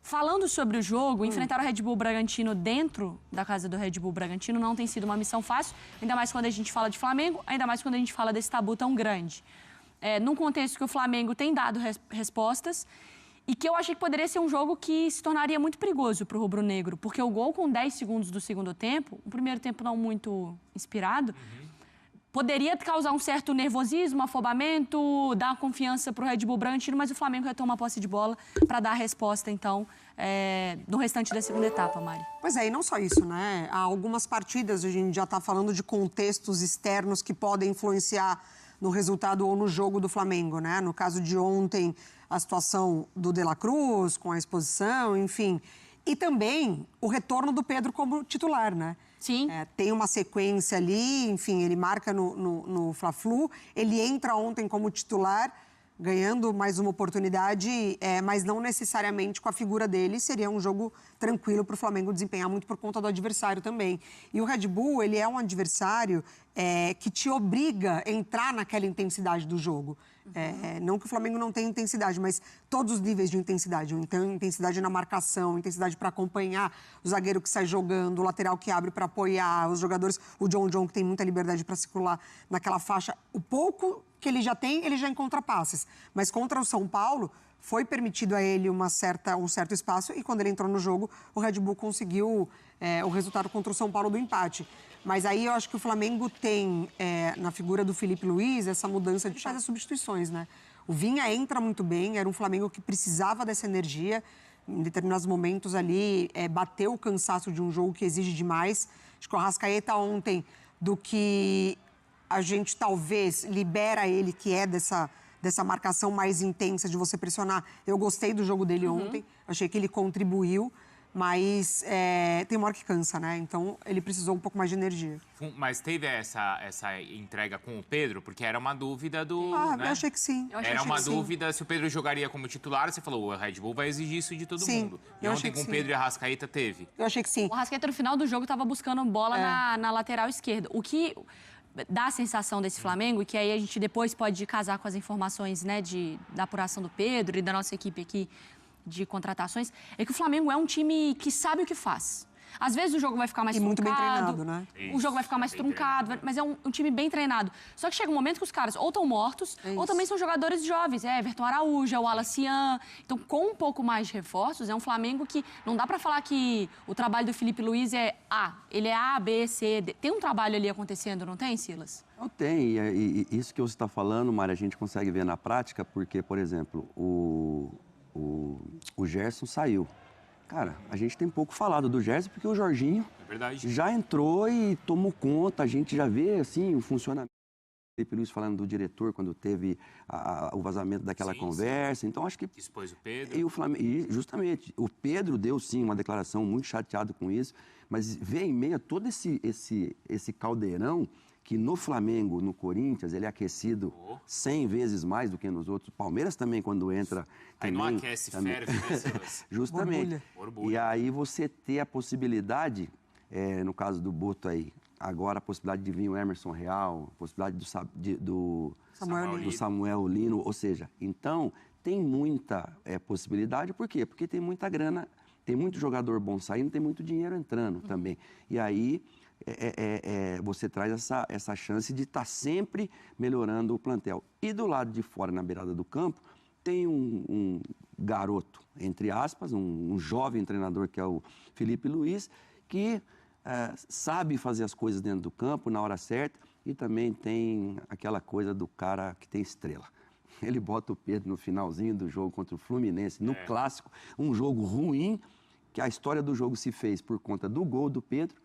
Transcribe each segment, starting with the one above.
Falando sobre o jogo, enfrentar o Red Bull Bragantino dentro da casa do Red Bull Bragantino não tem sido uma missão fácil, ainda mais quando a gente fala de Flamengo, ainda mais quando a gente fala desse tabu tão grande. Num contexto que o Flamengo tem dado respostas e que eu achei que poderia ser um jogo que se tornaria muito perigoso para o rubro-negro, porque o gol com 10 segundos do segundo tempo, um primeiro tempo não muito inspirado, poderia causar um certo nervosismo, afobamento, dar confiança para o Red Bull Bragantino, mas o Flamengo retoma a posse de bola para dar a resposta, então, no restante da segunda etapa, Mari. Pois é, e não só isso, né? Há algumas partidas, a gente já está falando de contextos externos que podem influenciar no resultado ou no jogo do Flamengo, né? No caso de ontem, a situação do De La Cruz, com a exposição, enfim. E também o retorno do Pedro como titular, né? Sim. Tem uma sequência ali, enfim, ele marca no Fla-Flu, ele entra ontem como titular, ganhando mais uma oportunidade, mas não necessariamente com a figura dele. Seria um jogo tranquilo para o Flamengo desempenhar, muito por conta do adversário também. E o Red Bull, ele é um adversário que te obriga a entrar naquela intensidade do jogo. Não que o Flamengo não tenha intensidade, mas todos os níveis de intensidade. Então, intensidade na marcação, intensidade para acompanhar o zagueiro que sai jogando, o lateral que abre para apoiar, os jogadores, o John, que tem muita liberdade para circular naquela faixa. O pouco que ele já tem, ele já encontra passes. Mas contra o São Paulo, foi permitido a ele um certo espaço e quando ele entrou no jogo, o Red Bull conseguiu o resultado contra o São Paulo do empate. Mas aí eu acho que o Flamengo tem, na figura do Felipe Luiz, essa mudança de fazer substituições, né? O Vinha entra muito bem, era um Flamengo que precisava dessa energia. Em determinados momentos ali, bateu o cansaço de um jogo que exige demais. Acho que o Arrascaeta ontem, do que a gente talvez libera ele, que é dessa marcação mais intensa de você pressionar. Eu gostei do jogo dele ontem, achei que ele contribuiu. Mas tem uma hora que cansa, né? Então, ele precisou um pouco mais de energia. Mas teve essa entrega com o Pedro? Porque era uma dúvida do... né? Eu achei que sim. Era uma dúvida se o Pedro jogaria como titular. Você falou, o Red Bull vai exigir isso de todo mundo. E ontem com o Pedro e a Arrascaeta teve. Eu achei que sim. O Arrascaeta, no final do jogo, estava buscando bola na lateral esquerda. O que dá a sensação desse Flamengo, e que aí a gente depois pode casar com as informações, né, da apuração do Pedro e da nossa equipe aqui, de contratações, é que o Flamengo é um time que sabe o que faz. Às vezes o jogo vai ficar mais truncado. Muito bem treinado, né? O jogo vai ficar mais truncado, mas é um time bem treinado. Só que chega um momento que os caras ou estão mortos, ou também são jogadores jovens. Everton Araújo, o Wallace Ian. Então, com um pouco mais de reforços, é um Flamengo que não dá pra falar que o trabalho do Felipe Luiz é ele é A, B, C, D. Tem um trabalho ali acontecendo, não tem, Silas? Não tem. E isso que você está falando, Mari, a gente consegue ver na prática, porque, por exemplo, o Gerson saiu. Cara, a gente tem pouco falado do Gerson porque o Jorginho já entrou e tomou conta. A gente já vê, assim, o funcionamento. O Felipe Luiz falando do diretor quando teve o vazamento daquela conversa. Sim. Então, acho que... Expôs o Pedro. E justamente, o Pedro deu, sim, uma declaração muito chateado com isso. Mas vê em meio a todo esse caldeirão que no Flamengo, no Corinthians, ele é aquecido 100 vezes mais do que nos outros. Palmeiras também, quando entra... Aí também, não aquece, ferve, né? Justamente. Borbulha. E aí você ter a possibilidade, no caso do Boto aí, agora a possibilidade de vir o Emerson Real, a possibilidade do Samuel Lino, ou seja, então tem muita possibilidade. Por quê? Porque tem muita grana, tem muito jogador bom saindo, tem muito dinheiro entrando também. E aí... você traz essa chance de estar sempre melhorando o plantel. E do lado de fora, na beirada do campo, tem um garoto, entre aspas, um jovem treinador que é o Felipe Luiz, que sabe fazer as coisas dentro do campo na hora certa e também tem aquela coisa do cara que tem estrela. Ele bota o Pedro no finalzinho do jogo contra o Fluminense, no clássico, um jogo ruim, que a história do jogo se fez por conta do gol do Pedro.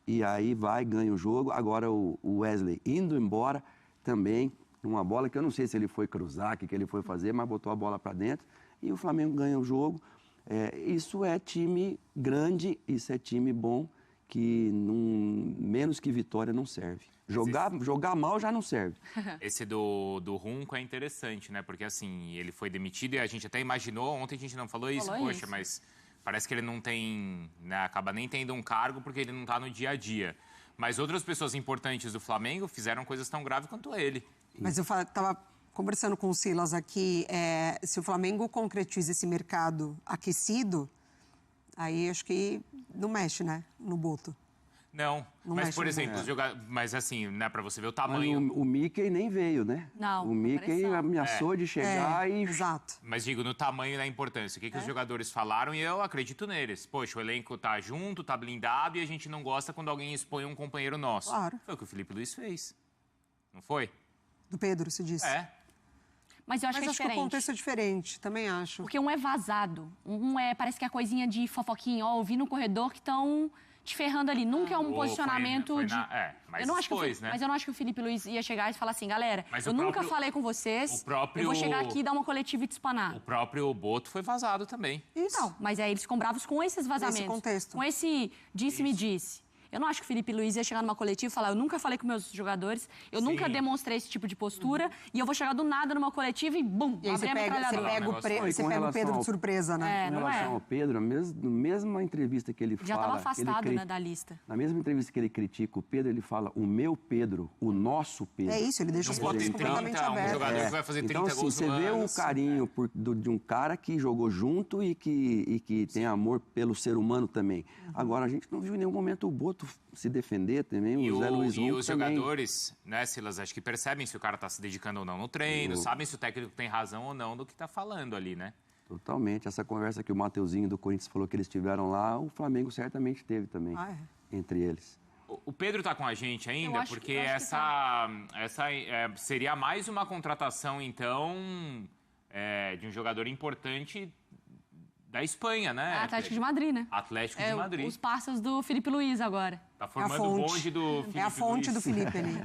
E aí ganha o jogo. Agora o Wesley indo embora também, numa bola que eu não sei se ele foi cruzar, o que ele foi fazer, mas botou a bola para dentro. E o Flamengo ganha o jogo. Isso é time grande, isso é time bom, que menos que vitória não serve. Jogar mal já não serve. Esse do Runco é interessante, né? Porque assim, ele foi demitido e a gente até imaginou, ontem a gente não falou isso, poxa, mas... Parece que ele não tem, né, acaba nem tendo um cargo porque ele não está no dia a dia. Mas outras pessoas importantes do Flamengo fizeram coisas tão graves quanto ele. Mas eu estava conversando com o Silas aqui, se o Flamengo concretiza esse mercado aquecido, Aí acho que não mexe, né, no Boto. Não, mas por exemplo, mas assim, né, para você ver o tamanho... Mas o Mickey nem veio, né? Não, o Mickey ameaçou de chegar e... Exato. Mas digo, no tamanho e na importância, o que os jogadores falaram e eu acredito neles. Poxa, o elenco tá junto, tá blindado e a gente não gosta quando alguém expõe um companheiro nosso. Claro. Foi o que o Felipe Luiz fez, não foi? Do Pedro, se disse. É. Mas eu acho que é diferente. Que o contexto é diferente, também acho. Porque um é vazado, parece que é coisinha de fofoquinha, ouvi no corredor que estão te ferrando ali. Nunca é um posicionamento mas eu não acho depois, que mas eu não acho que o Felipe Luiz ia chegar e falar assim, galera, mas eu nunca falei com vocês, eu vou chegar aqui e dar uma coletiva e te espanar. O próprio Boto foi vazado também. Isso. Não, mas aí eles ficam bravos com esses vazamentos. Nesse contexto. Com esse disse-me disse. Eu não acho que o Felipe Luiz ia chegar numa coletiva e falar, eu nunca falei com meus jogadores, eu nunca demonstrei esse tipo de postura, e eu vou chegar do nada numa coletiva e, bum, e aí abrir a metralhadora. Você pega o Pedro de surpresa, né? Com relação ao Pedro, na mesma entrevista que ele fala... Já estava afastado, né, da lista. Na mesma entrevista que ele critica o Pedro, ele fala o meu Pedro, o nosso Pedro. É isso, ele deixa os votos completamente abertos. Um jogador que vai fazer 30 então, gols você vê o carinho de um cara que jogou junto e que tem amor pelo ser humano também. Agora, a gente não viu em nenhum momento o Boto se defender também, o Zé Luiz Ronco. E os jogadores, né, Silas, acho que percebem se o cara está se dedicando ou não no treino, sabem se o técnico tem razão ou não do que está falando ali, né? Totalmente. Essa conversa que o Mateuzinho do Corinthians falou que eles tiveram lá, o Flamengo certamente teve também, entre eles. O Pedro está com a gente ainda, porque essa seria mais uma contratação, então, de um jogador importante da Espanha, né? Atlético de Madrid, né? Atlético de Madrid. Os parceiros do Felipe Luiz agora. Tá formando o bonde do Felipe Luiz. É a fonte do Felipe ali.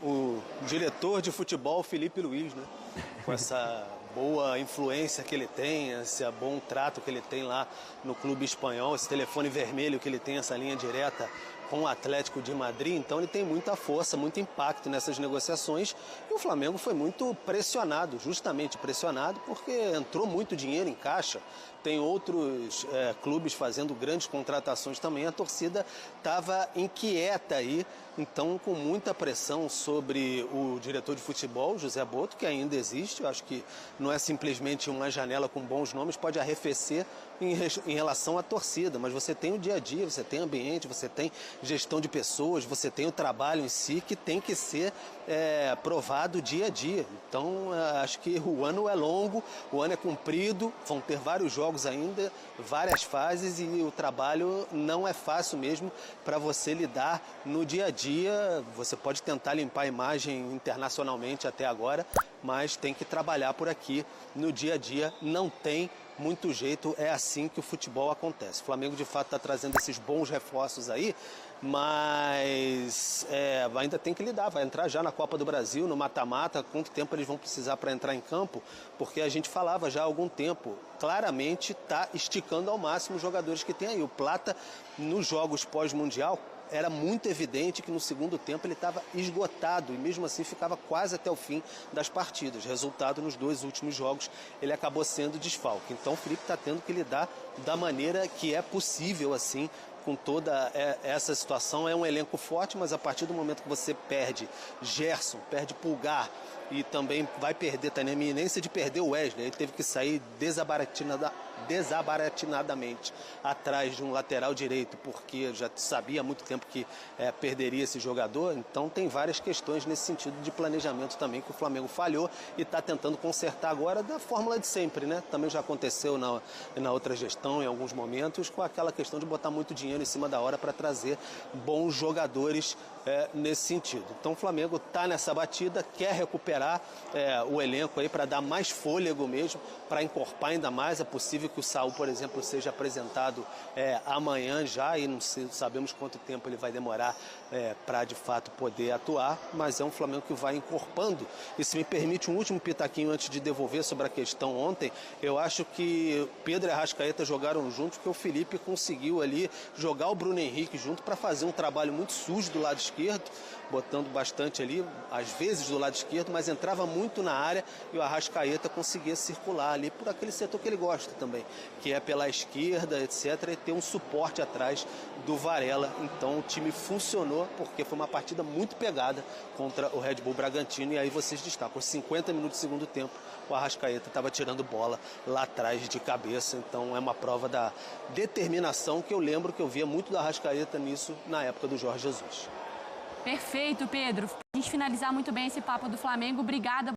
O diretor de futebol Felipe Luiz, né? Com essa boa influência que ele tem, esse bom trato que ele tem lá no clube espanhol, esse telefone vermelho que ele tem, essa linha direta com o Atlético de Madrid, então ele tem muita força, muito impacto nessas negociações e o Flamengo foi muito pressionado, justamente pressionado, porque entrou muito dinheiro em caixa, tem outros clubes fazendo grandes contratações também, a torcida estava inquieta aí, então com muita pressão sobre o diretor de futebol, José Boto, que ainda existe, eu acho que não é simplesmente uma janela com bons nomes, pode arrefecer em relação à torcida, mas você tem o dia a dia, você tem ambiente, você tem gestão de pessoas, você tem o trabalho em si que tem que ser provado dia a dia. Então, acho que o ano é longo, o ano é comprido, vão ter vários jogos ainda, várias fases e o trabalho não é fácil mesmo para você lidar no dia a dia. Você pode tentar limpar a imagem internacionalmente até agora, mas tem que trabalhar por aqui no dia a dia, não tem muito jeito, é assim que o futebol acontece. O Flamengo, de fato, está trazendo esses bons reforços aí, mas ainda tem que lidar, vai entrar já na Copa do Brasil, no mata-mata, quanto tempo eles vão precisar para entrar em campo, porque a gente falava já há algum tempo, claramente está esticando ao máximo os jogadores que tem aí. O Plata, nos jogos pós-mundial, era muito evidente que no segundo tempo ele estava esgotado e mesmo assim ficava quase até o fim das partidas. Resultado, nos 2 últimos jogos ele acabou sendo desfalque. Então o Felipe está tendo que lidar da maneira que é possível assim com toda essa situação. É um elenco forte, mas a partir do momento que você perde Gerson, perde Pulgar e também vai perder, tá na iminência de perder o Wesley, ele teve que sair desabaratinadamente atrás de um lateral direito, porque já sabia há muito tempo que perderia esse jogador. Então tem várias questões nesse sentido de planejamento também que o Flamengo falhou e está tentando consertar agora da fórmula de sempre, né? Também já aconteceu na outra gestão em alguns momentos, com aquela questão de botar muito dinheiro em cima da hora para trazer bons jogadores nesse sentido. Então o Flamengo está nessa batida, quer recuperar o elenco aí para dar mais fôlego mesmo, para encorpar ainda mais. É possível que o Saul, por exemplo, seja apresentado amanhã já, e não sabemos quanto tempo ele vai demorar para de fato poder atuar, mas é um Flamengo que vai encorpando. E se me permite um último pitaquinho antes de devolver sobre a questão ontem, eu acho que Pedro e Arrascaeta jogaram juntos, porque o Felipe conseguiu ali jogar o Bruno Henrique junto para fazer um trabalho muito sujo do lado esquerdo esquerdo, botando bastante ali, às vezes do lado esquerdo, mas entrava muito na área e o Arrascaeta conseguia circular ali por aquele setor que ele gosta também, que é pela esquerda, etc., e ter um suporte atrás do Varela. Então o time funcionou porque foi uma partida muito pegada contra o Red Bull Bragantino, e aí vocês destacam, os 50 minutos do segundo tempo, o Arrascaeta estava tirando bola lá atrás de cabeça. Então é uma prova da determinação que eu lembro que eu via muito do Arrascaeta nisso na época do Jorge Jesus. Perfeito, Pedro. Pra gente finalizar muito bem esse papo do Flamengo, obrigada.